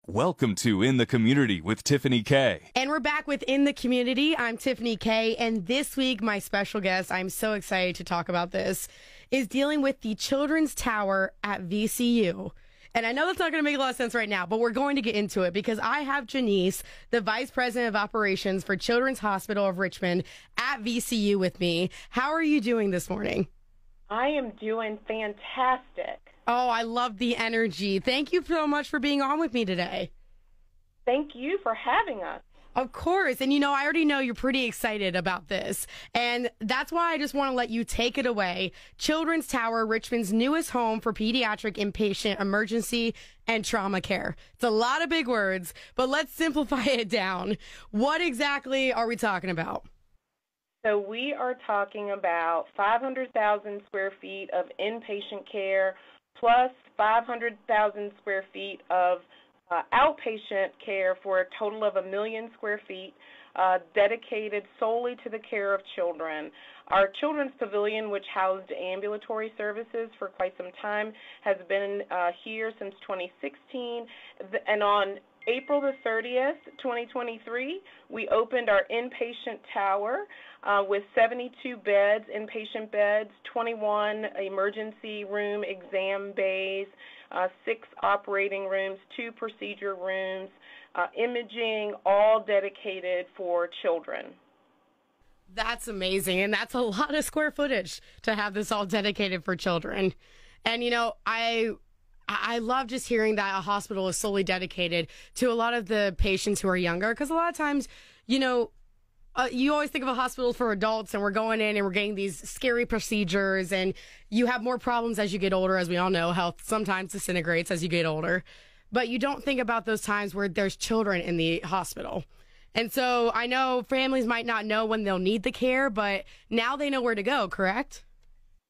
Welcome to In the Community with Tiffany Kay. And we're back with In the Community. I'm Tiffany Kay, and this week my special guest, I'm so excited to talk about this, is dealing with the Children's Tower at VCU. And I know that's not going to make a lot of sense right now, but we're going to get into it because I have Jeniece, the Vice President of Operations for Children's Hospital of Richmond at VCU with me. How are you doing this morning? I am doing fantastic. Oh, I love the energy. Thank you so much for being on with me today. Thank you for having us. Of course. And, I already know you're pretty excited about this. And that's why I just want to let you take it away. Children's Tower, Richmond's newest home for pediatric inpatient emergency and trauma care. It's a lot of big words, but let's simplify it down. What exactly are we talking about? So we are talking about 500,000 square feet of inpatient care plus 500,000 square feet of outpatient care for a total of 1 million square feet dedicated solely to the care of children. Our children's pavilion, which housed ambulatory services for quite some time, has been here since 2016, and on April the 30th, 2023, we opened our inpatient tower with 72 beds, inpatient beds, 21 emergency room exam bays, 6 operating rooms, 2 procedure rooms, imaging, all dedicated for children. That's amazing, and that's a lot of square footage to have this all dedicated for children. And, I love just hearing that a hospital is solely dedicated to a lot of the patients who are younger, because a lot of times, you always think of a hospital for adults, and we're going in and we're getting these scary procedures, and you have more problems as you get older. As we all know, health sometimes disintegrates as you get older, but you don't think about those times where there's children in the hospital. And so I know families might not know when they'll need the care, but now they know where to go, correct?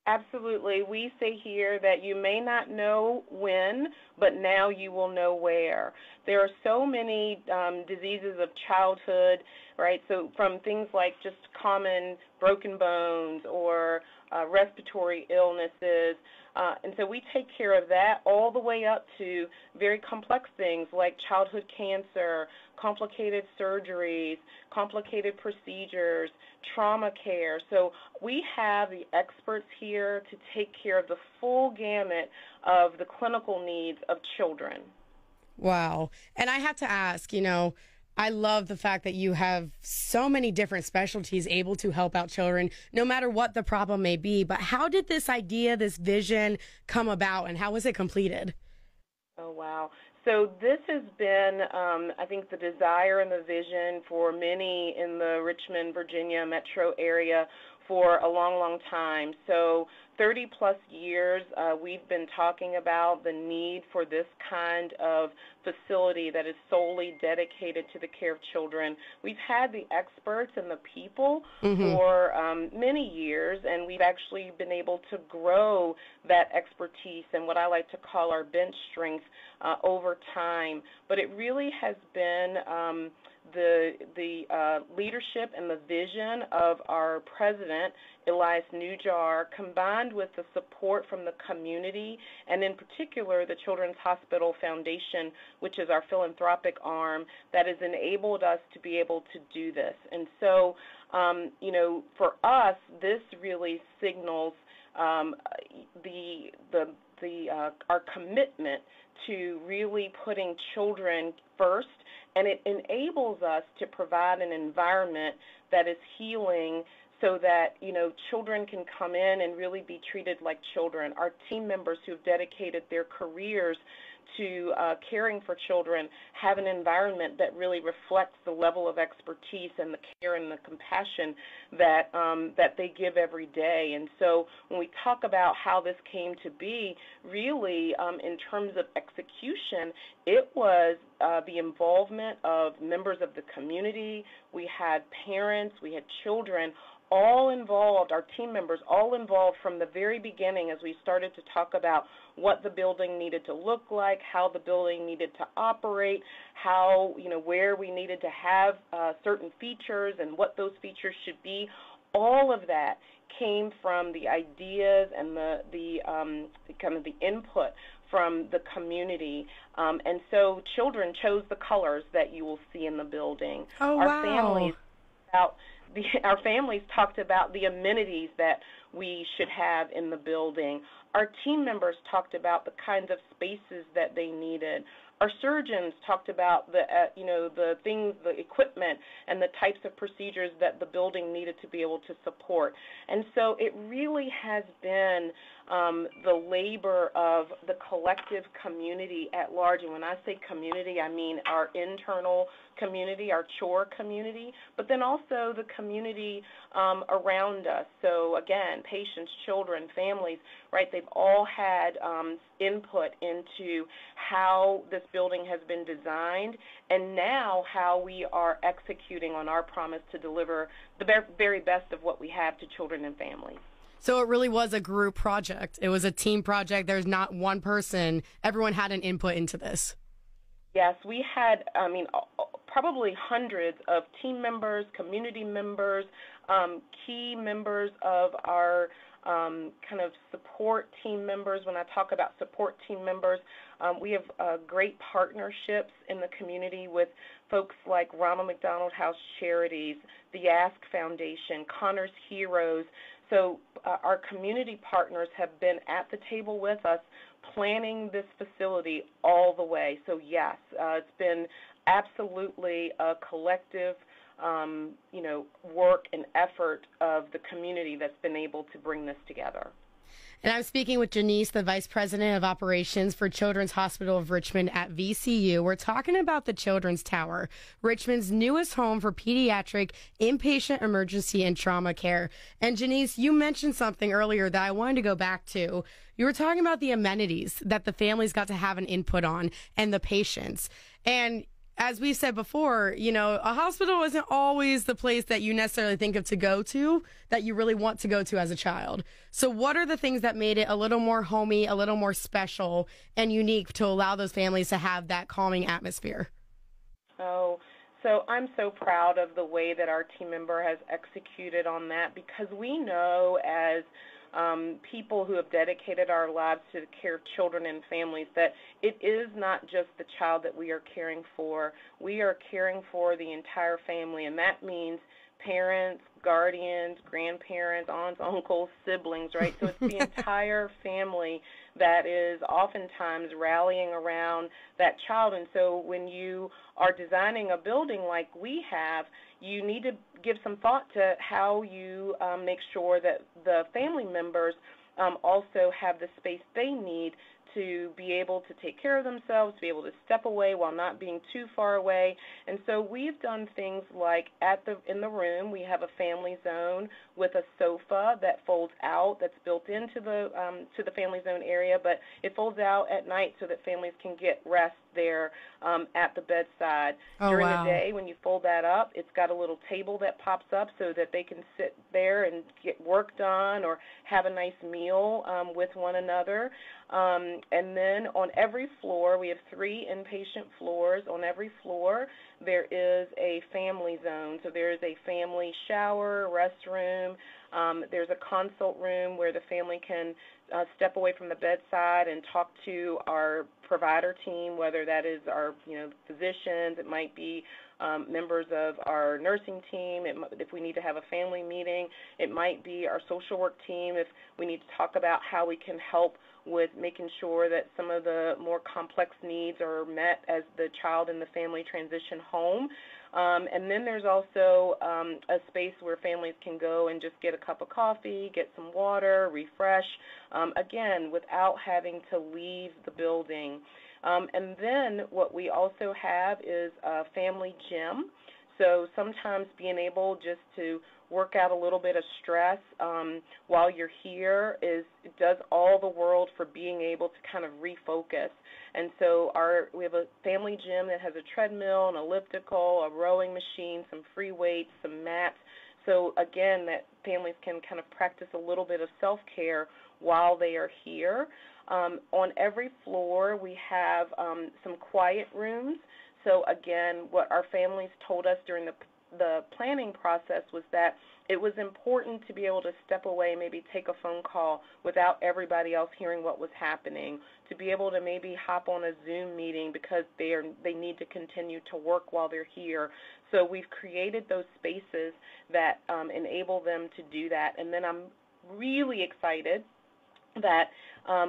Absolutely. We say here that you may not know when, but now you will know where. There are so many diseases of childhood, right? So from things like just common broken bones or respiratory illnesses. And so we take care of that all the way up to very complex things like childhood cancer, complicated surgeries, complicated procedures, trauma care. So we have the experts here to take care of the full gamut of the clinical needs of children. Wow. And I have to ask, I love the fact that you have so many different specialties able to help out children, no matter what the problem may be. But how did this idea, this vision come about, and how was it completed? Oh, wow. So this has been, I think, the desire and the vision for many in the Richmond, Virginia metro area for a long, long time. So 30-plus years, we've been talking about the need for this kind of facility that is solely dedicated to the care of children. We've had the experts and the people for many years, and we've actually been able to grow that expertise and what I like to call our bench strength over time. But it really has been the leadership and the vision of our president, Elias Newjar, combined with the support from the community, and in particular the Children's Hospital Foundation, which is our philanthropic arm, that has enabled us to be able to do this. And so, for us, this really signals our commitment to really putting children first, and it enables us to provide an environment that is healing so that, children can come in and really be treated like children. Our team members who have dedicated their careers to caring for children have an environment that really reflects the level of expertise and the care and the compassion that they give every day. And so when we talk about how this came to be, really in terms of execution, it was the involvement of members of the community. We had parents, we had children, all involved, our team members all involved from the very beginning as we started to talk about what the building needed to look like, how the building needed to operate, how, where we needed to have certain features and what those features should be. All of that came from the ideas and the kind of the input from the community. And so children chose the colors that you will see in the building. Oh, Our wow. our families talked about the amenities that we should have in the building. Our team members talked about the kinds of spaces that they needed. Our surgeons talked about the things, the equipment, and the types of procedures that the building needed to be able to support. And so it really has been the labor of the collective community at large. And when I say community, I mean our internal community, our chore community, but then also the community around us. So again, patients, children, families, right? They've all had input into how this building has been designed and now how we are executing on our promise to deliver the very best of what we have to children and families. So it really was a group project. It was a team project. There's not one person. Everyone had an input into this. Yes, we had, probably hundreds of team members, community members, key members of our kind of support team members. When I talk about support team members, we have great partnerships in the community with folks like Ronald McDonald House Charities, the Ask Foundation, Connor's Heroes. So our community partners have been at the table with us planning this facility all the way. So yes, it's been absolutely a collective work and effort of the community that's been able to bring this together. And I'm speaking with Jeniece, the Vice President of Operations for Children's Hospital of Richmond at VCU. We're talking about the Children's Tower, Richmond's newest home for pediatric inpatient emergency and trauma care. And Jeniece, you mentioned something earlier that I wanted to go back to. You were talking about the amenities that the families got to have an input on and the patients. And as we said before, a hospital isn't always the place that you necessarily think of to go to, that you really want to go to as a child. So what are the things that made it a little more homey, a little more special and unique to allow those families to have that calming atmosphere? Oh, so I'm so proud of the way that our team member has executed on that, because we know as people who have dedicated our lives to the care of children and families that it is not just the child that we are caring for. We are caring for the entire family, and that means parents, guardians, grandparents, aunts, uncles, siblings, right? So it's the entire family that is oftentimes rallying around that child. And so when you are designing a building like we have, you need to give some thought to how you make sure that the family members also have the space they need to be able to take care of themselves, to be able to step away while not being too far away. And so we've done things like in the room, we have a family zone with a sofa that folds out, that's built into the family zone area, but it folds out at night so that families can get rest there at the bedside. During the day, when you fold that up, it's got a little table that pops up so that they can sit there and get work done or have a nice meal with one another. And then on every floor, we have 3 inpatient floors. On every floor, there is a family zone. So there is a family shower, restroom. There's a consult room where the family can step away from the bedside and talk to our provider team, whether that is our physicians, it might be members of our nursing team, if we need to have a family meeting, it might be our social work team if we need to talk about how we can help with making sure that some of the more complex needs are met as the child and the family transition home. And then there's also a space where families can go and just get a cup of coffee, get some water, refresh, again, without having to leave the building. And then what we also have is a family gym. So sometimes being able just to work out a little bit of stress while you're here it does all the world for being able to kind of refocus. And so we have a family gym that has a treadmill, an elliptical, a rowing machine, some free weights, some mats. So again, that families can kind of practice a little bit of self-care while they are here. On every floor, we have some quiet rooms. So again, what our families told us during the the planning process was that it was important to be able to step away, maybe take a phone call without everybody else hearing what was happening, to be able to maybe hop on a Zoom meeting because they need to continue to work while they're here. So we've created those spaces that enable them to do that. And then I'm really excited that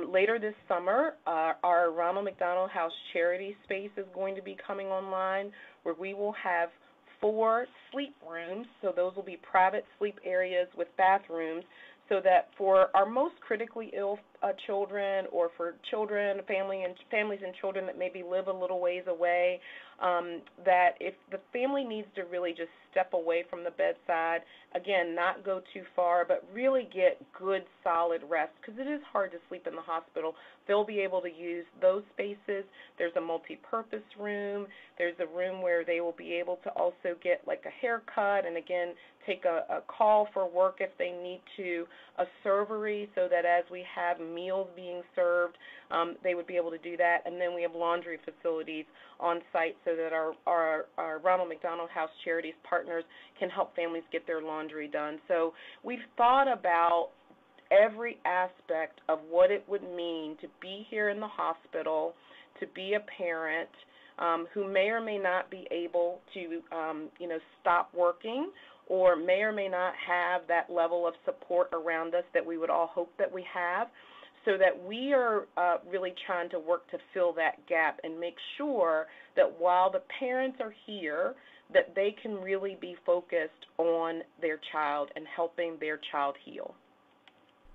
later this summer, our Ronald McDonald House Charity Space is going to be coming online, where we will have 4 sleep rooms. So those will be private sleep areas with bathrooms, so that for our most critically ill children, or for children, families and children that maybe live a little ways away, that if the family needs to really just step away from the bedside, again, not go too far, but really get good, solid rest, because it is hard to sleep in the hospital, they'll be able to use those spaces. There's a multi-purpose room. There's a room where they will be able to also get like a haircut and, again, take a call for work if they need to, a servery, so that as we have meals being served, they would be able to do that. And then we have laundry facilities on site so that our Ronald McDonald House Charities partners can help families get their laundry done. So we've thought about every aspect of what it would mean to be here in the hospital, to be a parent who may or may not be able to, stop working, or may or may not have that level of support around us that we would all hope that we have, so that we are really trying to work to fill that gap and make sure that while the parents are here, that they can really be focused on their child and helping their child heal.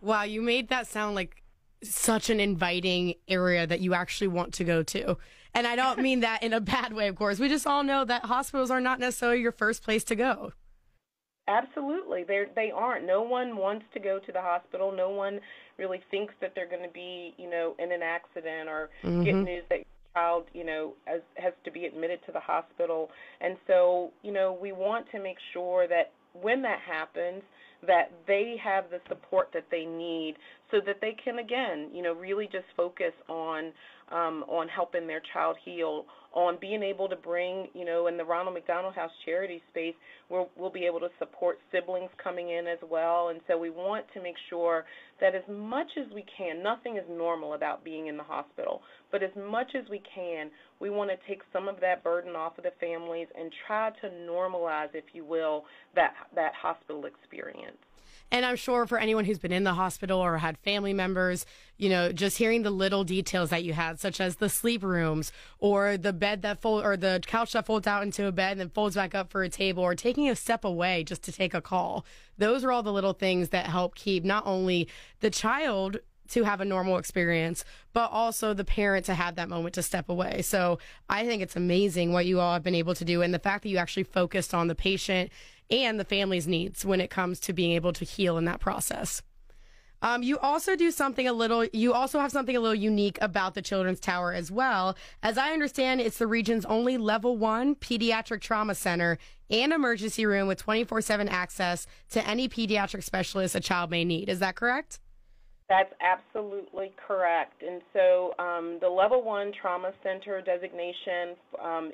Wow, you made that sound like such an inviting area that you actually want to go to. And I don't mean that in a bad way, of course. We just all know that hospitals are not necessarily your first place to go. Absolutely. They aren't. No one wants to go to the hospital. No one really thinks that they're going to be, in an accident or get news that your child, has to be admitted to the hospital. And so, we want to make sure that when that happens, that they have the support that they need so that they can, again, really just focus on helping their child heal, on being able to bring, in the Ronald McDonald House Charity Space, we'll be able to support siblings coming in as well. And so we want to make sure that as much as we can, nothing is normal about being in the hospital, but as much as we can, we want to take some of that burden off of the families and try to normalize, if you will, that hospital experience. And I'm sure for anyone who's been in the hospital or had family members, just hearing the little details that you had, such as the sleep rooms or the bed or the couch that folds out into a bed and then folds back up for a table, or taking a step away just to take a call. Those are all the little things that help keep not only the child to have a normal experience, but also the parent to have that moment to step away. So I think it's amazing what you all have been able to do, and the fact that you actually focused on the patient and the family's needs when it comes to being able to heal in that process. You also have something a little unique about the Children's Tower as well. As I understand, it's the region's only level 1 pediatric trauma center and emergency room with 24/7 access to any pediatric specialist a child may need. Is that correct? That's absolutely correct. And so the Level 1 Trauma Center designation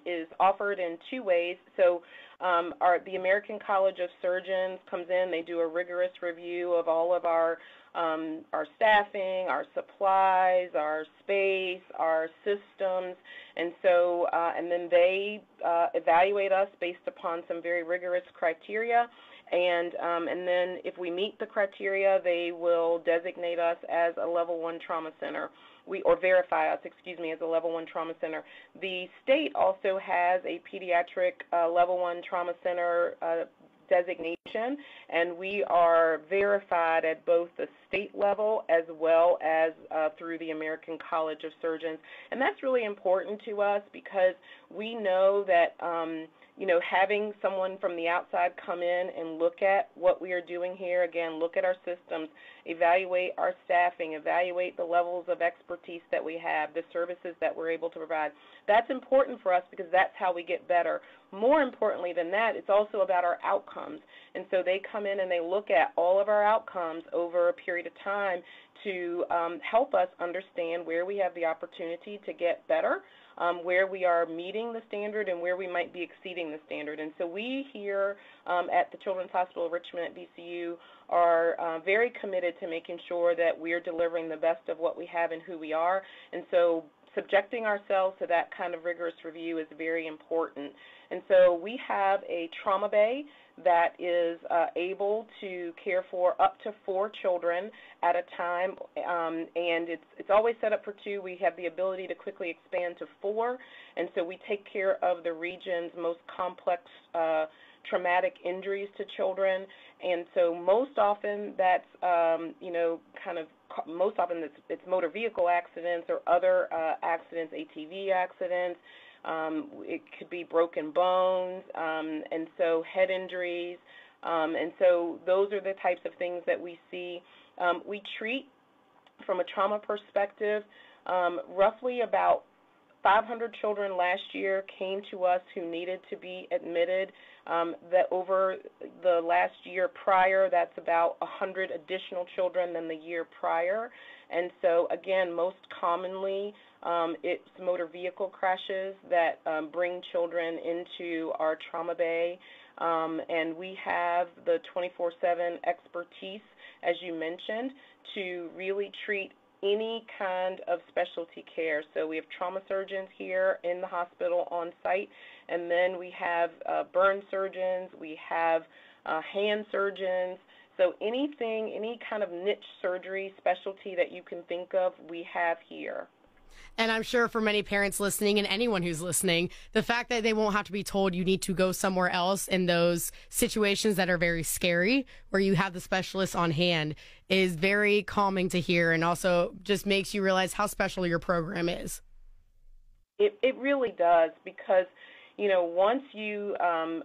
is offered in 2 ways. So the American College of Surgeons comes in. They do a rigorous review of all of our staffing, our supplies, our space, our systems. And so and then they evaluate us based upon some very rigorous criteria. And then if we meet the criteria, they will designate us as a Level 1 trauma center, or verify us, as a Level 1 trauma center. The state also has a pediatric Level 1 trauma center designation, and we are verified at both the state level as well as through the American College of Surgeons. And that's really important to us because we know that having someone from the outside come in and look at what we are doing here, again, look at our systems, evaluate our staffing, evaluate the levels of expertise that we have, the services that we're able to provide. That's important for us because that's how we get better. More importantly than that, it's also about our outcomes. And so they come in and they look at all of our outcomes over a period of time to help us understand where we have the opportunity to get better, where we are meeting the standard and where we might be exceeding the standard. And so we here at the Children's Hospital of Richmond at VCU are very committed to making sure that we're delivering the best of what we have and who we are. And so subjecting ourselves to that kind of rigorous review is very important. And so we have a trauma bay that is able to care for up to 4 children at a time, and it's always set up for 2. We have the ability to quickly expand to 4, and so we take care of the region's most complex traumatic injuries to children. And so most often that's, most often it's motor vehicle accidents or other accidents, ATV accidents. It could be broken bones, and so head injuries. And so those are the types of things that we see. We treat, from a trauma perspective, roughly about 500 children last year came to us who needed to be admitted. That over the last year prior, that's about 100 additional children than the year prior. And so, again, most commonly, it's motor vehicle crashes that bring children into our trauma bay. And we have the 24/7 expertise, as you mentioned, to really treat any kind of specialty care. So we have trauma surgeons here in the hospital on site, and then we have burn surgeons, we have hand surgeons. So anything, any kind of niche surgery specialty that you can think of, we have here. And I'm sure for many parents listening and anyone who's listening, the fact that they won't have to be told you need to go somewhere else in those situations that are very scary, where you have the specialists on hand, is very calming to hear, and also just makes you realize how special your program is. It really does, because, once you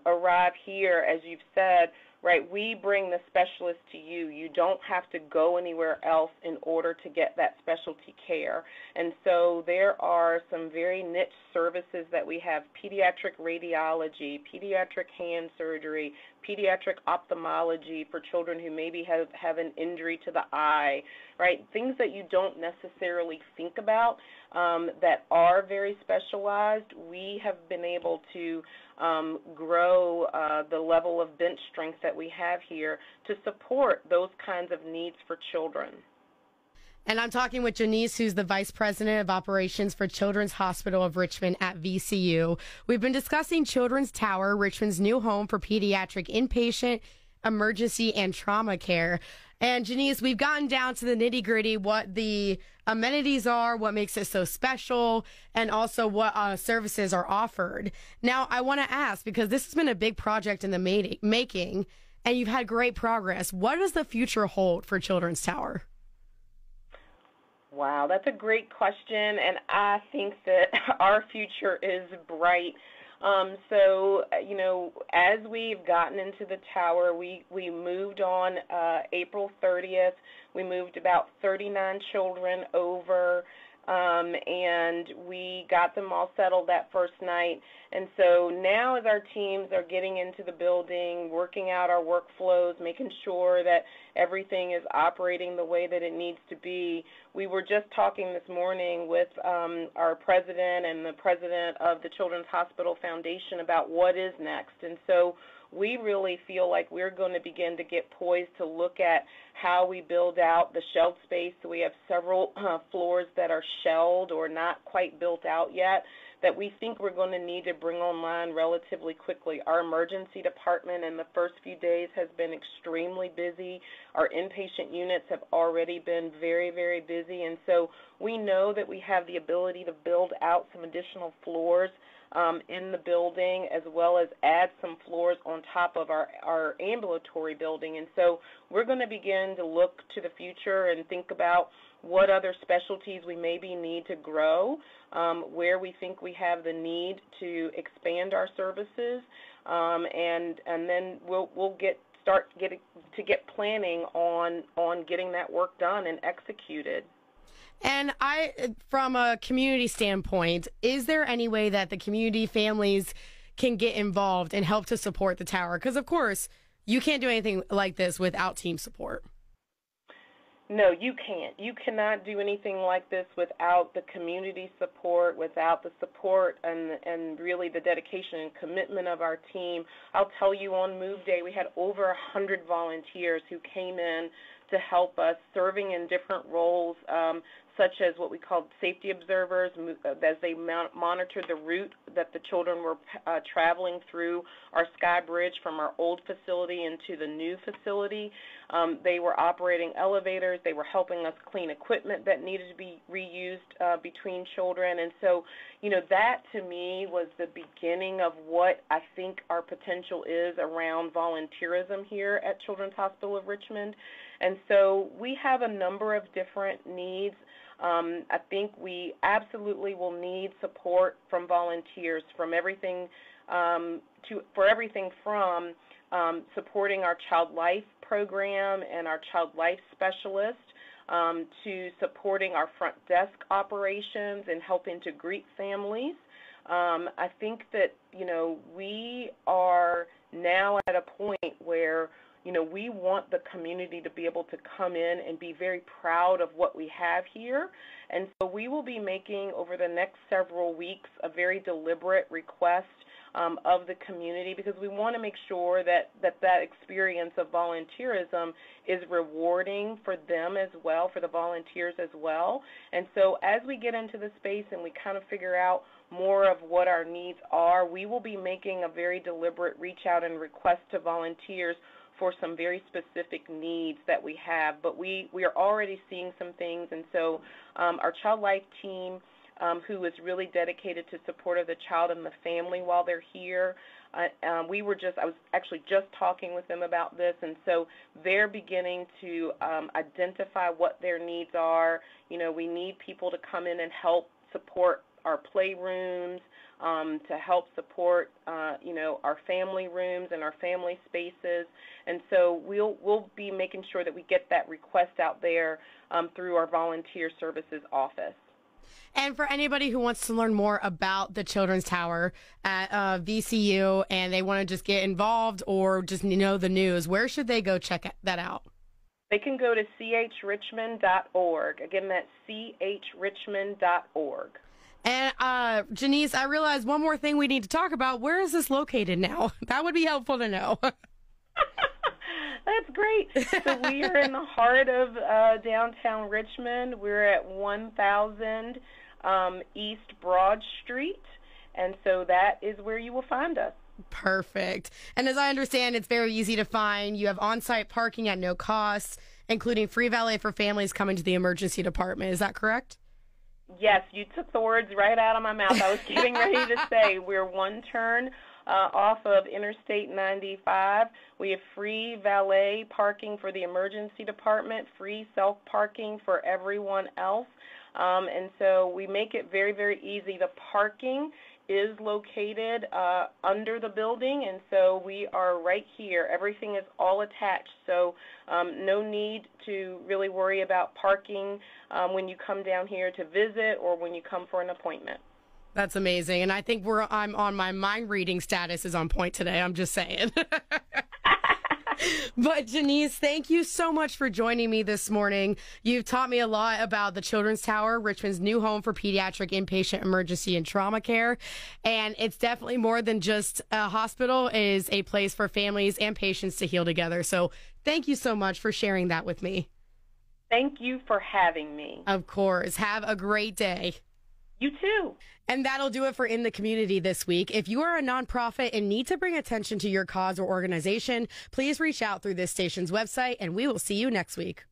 arrive here, as you've said, right, we bring the specialist to you. You don't have to go anywhere else in order to get that specialty care. And so there are some very niche services that we have: pediatric radiology, pediatric hand surgery, pediatric ophthalmology for children who maybe have an injury to the eye, right? Things that you don't necessarily think about that are very specialized. We have been able to grow the level of bench strength that we have here to support those kinds of needs for children. And I'm talking with Jeniece, who's the Vice President of Operations for Children's Hospital of Richmond at VCU. We've been discussing Children's Tower, Richmond's new home for pediatric inpatient, emergency, and trauma care. And Jeniece, we've gotten down to the nitty-gritty, what the amenities are, what makes it so special, and also what services are offered. Now, I want to ask, because this has been a big project in the making, and you've had great progress, what does the future hold for Children's Tower? Wow, that's a great question, and I think that our future is bright. As we've gotten into the tower, we moved on April 30th. We moved about 39 children over, and we got them all settled that first night. And so now, as our teams are getting into the building, working out our workflows, making sure that everything is operating the way that it needs to be, we were just talking this morning with our president and the president of the Children's Hospital Foundation about what is next. And so we really feel like we're going to begin to get poised to look at how we build out the shelled space. So we have several floors that are shelled or not quite built out yet that we think we're going to need to bring online relatively quickly. Our emergency department in the first few days has been extremely busy. Our inpatient units have already been very, very busy. And so we know that we have the ability to build out some additional floors in the building, as well as add some floors on top of our ambulatory building. And so we're going to begin to look to the future and think about what other specialties we maybe need to grow, where we think we have the need to expand our services, and then we'll get planning on getting that work done and executed. And from a community standpoint, is there any way that the community families can get involved and help to support the tower? Because, of course, you can't do anything like this without team support. No, you can't. You cannot do anything like this without the community support, without the support and really the dedication and commitment of our team. I'll tell you, on Move Day, we had over 100 volunteers who came in to help us, serving in different roles, such as what we called safety observers, as they monitored the route that the children were traveling through our Sky Bridge from our old facility into the new facility. They were operating elevators. They were helping us clean equipment that needed to be reused between children. And so, that to me was the beginning of what I think our potential is around volunteerism here at Children's Hospital of Richmond. And so we have a number of different needs. I think we absolutely will need support from volunteers from everything from supporting our Child Life program and our Child Life specialist to supporting our front desk operations and helping to greet families. I think that, we are now at a point where we want the community to be able to come in and be very proud of what we have here. And so we will be making, over the next several weeks, a very deliberate request of the community, because we want to make sure that experience of volunteerism is rewarding for them as well, for the volunteers as well. And so as we get into the space and we kind of figure out more of what our needs are, we will be making a very deliberate reach out and request to volunteers for some very specific needs that we have. But we are already seeing some things, and so our Child Life team, who is really dedicated to support of the child and the family while they're here, I was actually just talking with them about this, and so they're beginning to identify what their needs are. We need people to come in and help support our playrooms, to help support, our family rooms and our family spaces. And so we'll be making sure that we get that request out there through our volunteer services office. And for anybody who wants to learn more about the Children's Tower at VCU and they want to just get involved or just know the news, where should they go check that out? They can go to chrichmond.org. Again, that's chrichmond.org. And Jeniece, I realize one more thing we need to talk about. Where is this located now? That would be helpful to know. That's great. So we are in the heart of downtown Richmond. We're at 1000 East Broad Street, and so that is where you will find us. Perfect. And as I understand, it's very easy to find. You have on-site parking at no cost, including free valet for families coming to the emergency department. Is that correct? Yes, you took the words right out of my mouth. I was getting ready to say we're one turn off of Interstate 95. We have free valet parking for the emergency department, free self-parking for everyone else. And so we make it very, very easy. The parking is located under the building, and so we are right here. Everything is all attached, so no need to really worry about parking when you come down here to visit or when you come for an appointment. That's amazing, and I think I'm on my mind reading status is on point today. I'm just saying. But Jeniece, thank you so much for joining me this morning. You've taught me a lot about the Children's Tower, Richmond's new home for pediatric inpatient emergency and trauma care. And it's definitely more than just a hospital. It is a place for families and patients to heal together. So thank you so much for sharing that with me. Thank you for having me. Of course. Have a great day. You too. And that'll do it for In the Community this week. If you are a nonprofit and need to bring attention to your cause or organization, please reach out through this station's website, and we will see you next week.